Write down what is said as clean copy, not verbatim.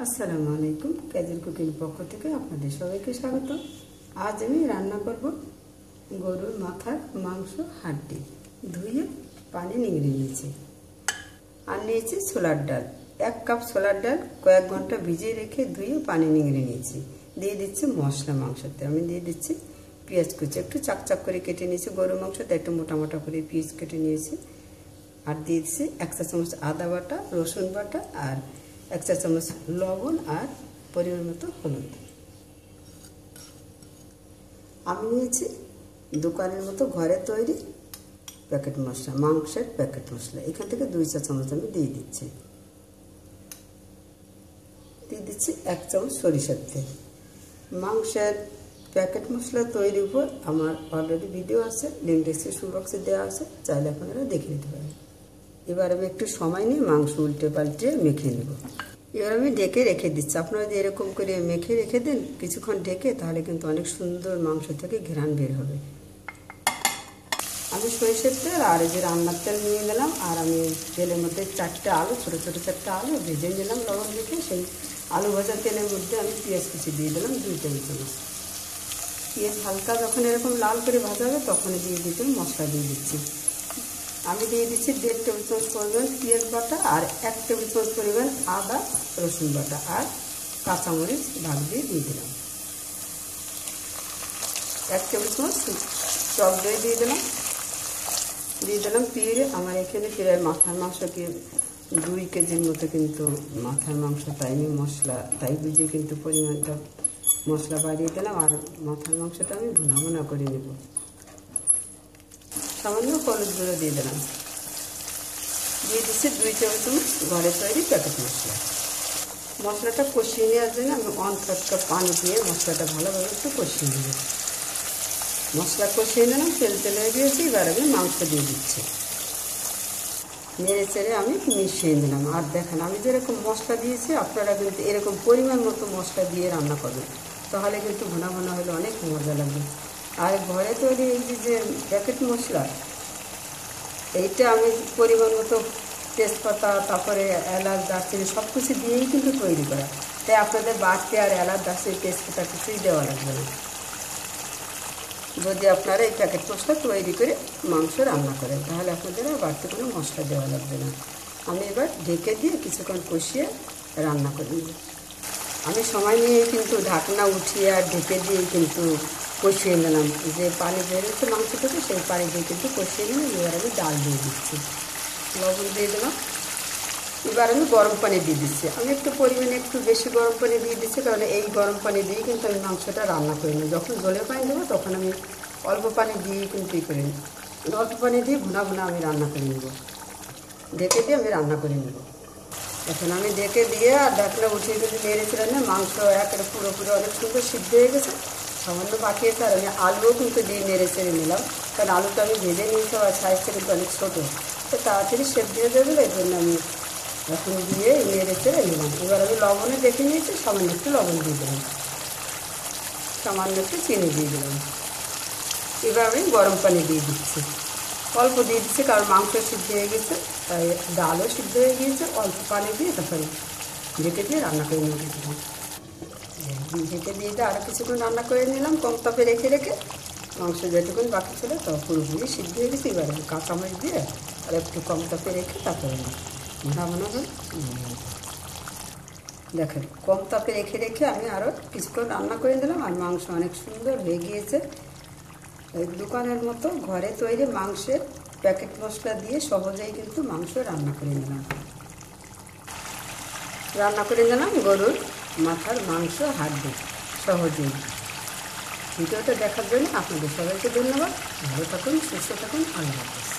আসসালামু আলাইকুম। Casual cooking পক্ষ থেকে আপনাদের সবাইকে স্বাগত। আজ আমি রান্না করব গরুর মাথার মাংস হাড্ডি। ধুয়ে পানি নিংড়ে নিয়েছি। আর নিয়েছি ছোলার ডাল, 1 কাপ ছোলার ডাল কয়েক ঘন্টা ভিজিয়ে রেখে ধুয়ে পানি নিংড়ে নিয়েছি। দিয়ে দিচ্ছি মশলা মাংসতে। আমি দিয়ে দিচ্ছি পেঁয়াজ কুচি, একটু চাকচাক করে কেটে নিয়েছি। গরুর মাংসতে একটু মোটা মোটা করে পেঁয়াজ কেটে নিয়েছি। আর দিয়ে দিচ্ছি 1 চা চামচ আদা বাটা, রসুন বাটা, আর 1 চা চামচ লবণ, আর পরিমাণ মতো হলুদ। আমি নিয়েছি দোকানের মতো ঘরে তৈরি প্যাকেট মশলা, মাংসের প্যাকেট মশলা। এখান থেকে 2 চা চামচ আমি দিয়ে দিচ্ছি। 1 চামচ সরিষার তেল। মাংসের প্যাকেট মশলা তৈরির উপর আমার অলরেডি ভিডিও আছে, লিঙ্ক ডেসক্রিপশন বক্সে দেওয়া আছে, চাইলে আপনারা দেখে নিতে পারেন। এবার আমি একটু সময় নিয়ে মাংস উল্টে পাল্টে মেখে নেব। এবার আমি ঢেকে রেখে দিচ্ছি। আপনারা যদি এরকম করে মেখে রেখে দেন কিছুক্ষণ ঢেকে, তাহলে কিন্তু অনেক সুন্দর মাংস থেকে ঘ্রাণ বের হবে। আমি সরিষার তেল আর এই যে রান্নার তেল নিয়ে নিলাম। আর আমি তেলের মধ্যে 4টে আলু, ছোটো ছোটো 4টে আলু ভেজে নিলাম লবণ রেখে। সেই আলু ভাজা তেলের মধ্যে আমি পেঁয়াজ কুচি দিয়ে দিলাম 2 টেবিল চামচ। পেঁয়াজ হালকা যখন এরকম লাল করে ভাজা হবে তখন দিয়ে দিতে মশলা দিয়ে দিচ্ছি। আমি দিয়ে দিচ্ছি 1.5 টেবিল চামচ পরিমাণ পেঁয়াজ বাটা, আর 1 টেবিল চামচ পরিমাণ আদা রসুন বাটা, আর কাঁচামরিচ ভাগ দিয়ে দিলাম। 1 টেবিল চামচ টক দই দিয়ে দিলাম পিঁড়ে। আমার এখানে প্রায় মাথার মাংস 2 কেজির মতো কিন্তু মাথার মাংস, তাই আমি মশলা তাই বুঝে কিন্তু পরিমাণটা মশলা বাড়িয়ে দিলাম। আর মাথার মাংসটা আমি ভুনা ভুনা করে নেব। সামান্য হলুদ গুঁড়ো দিয়ে দিলাম। দিয়ে দিচ্ছি 2 টেবিল চামচ ঘরে তৈরি প্যাকেট মশলা। মশলাটা কষিয়ে নেওয়ার জন্য আমি 1/3 কাপ পানি দিয়ে মশলাটা ভালোভাবে একটু কষিয়ে নেব। মশলা কষিয়ে নিলাম, তেল তেল হয়ে গিয়েছে। এবার আমি মাংস দিয়ে দিচ্ছি। নেড়ে চেড়ে আমি মিশিয়ে নিলাম। আর দেখেন আমি যেরকম মশলা দিয়েছি আপনারা কিন্তু এরকম পরিমাণ মতো মশলা দিয়ে রান্না করবেন, তাহলে কিন্তু ভুনা ভুনা হলে অনেক মজা লাগবে। আর ঘরে তৈরি এই যে প্যাকেট মশলা, এইটা আমি পরিমাণ মতো তেজপাতা, তারপরে এলাচ, দারচিনি সব কিছু দিয়েই কিন্তু তৈরি করা। তাই আপনাদের বাড়তে আর এলাচ, দারচিনি, তেজপাতা কিছুই দেওয়া লাগবে না, যদি আপনারা এই প্যাকেট মশলা তৈরি করে মাংস রান্না করেন, তাহলে আপনাদের আর বাড়তি কোনো মশলা দেওয়া লাগবে না। আমি এবার ঢেকে দিয়ে কিছুক্ষণ কষিয়ে রান্না করে নেব। আমি সময় নিয়ে কিন্তু ঢাকনা উঠিয়ে আর ঢেকে দিয়ে কিন্তু কষিয়ে নিলাম। যে পানি বেরোচ্ছে মাংস থেকে, সেই পানি দিয়ে কিন্তু কষিয়ে নিলাম। এবার আমি ডাল দিয়ে দিচ্ছি, লবণ দিয়ে দিলাম। এবার আমি গরম পানি দিয়ে দিচ্ছি। আমি একটু পরিমাণে একটু বেশি গরম পানি দিয়ে দিচ্ছি, কারণ এই গরম পানি দিয়ে কিন্তু আমি মাংসটা রান্না করে নিই। যখন জলের পানি দেবো তখন আমি অল্প পানি দিয়ে কিন্তু করে নিই। অল্প পানি দিয়ে ভুনা ভুনা আমি রান্না করে নেব। ঢেকে দিয়ে আমি রান্না করে নেব। এখন আমি ঢেকে দিয়ে আর ঢাকনা উঠিয়ে কিন্তু নেড়েছিলাম না, মাংস একেবারে পুরোপুরি অনেক সুন্দর সিদ্ধ হয়ে গেছে। সামান্য বাকি আছে। আর আমি আলুও কিন্তু দিয়ে নেড়ে চেড়ে নিলাম, কারণ আলুটা আমি ভেজে নিয়েছি। আর সাইজটা কিন্তু অনেক ছোটো, তো তাড়াতাড়ি সেদ্ধ হয়ে যাবে। এই জন্য আমি এখন দিয়ে নেড়ে চেড়ে নিলাম। এবার আমি লবণে দেখে নিয়েছি, সামান্য একটু লবণ দিয়ে দিলাম, সামান্য একটু চিনি দিয়ে দিলাম। এবার আমি গরম পানি দিয়ে দিচ্ছি, অল্প দিয়ে দিচ্ছি, কারণ মাংস সিদ্ধ হয়ে গেছে, তাই ডালও সিদ্ধ হয়ে গিয়েছে। অল্প পানি দিয়ে তারপরে ঢেকে দিয়ে রান্না করে নিয়ে দিলাম। ঢেকে দিয়ে আরও কিছুক্ষণ রান্না করে নিলাম কম তাপে রেখে রেখে। মাংস যেটুকুন বাকি ছিল তো পুরোপুরি সিদ্ধ হয়ে গেছে। এবার আমি কাঁচামরিচ দিয়ে আর একটু কম তাপে রেখে তারপরে ভুনা ভুনা করে দেখেন কম তাপে রেখে রেখে আমি আরও কিছুক্ষণ রান্না করে দিলাম। আর মাংস অনেক সুন্দর হয়ে গিয়েছে। দোকানের মতো ঘরে তৈরি মাংসের প্যাকেট মশলা দিয়ে সহজেই কিন্তু মাংস রান্না করে নিলাম গরুর মাথার মাংস হাড্ডি সহজেই। ভিডিওটা দেখার জন্য আপনাদের সবাইকে ধন্যবাদ। ভালো থাকুন, সুস্থ থাকুন। আল্লাহ হাফেজ।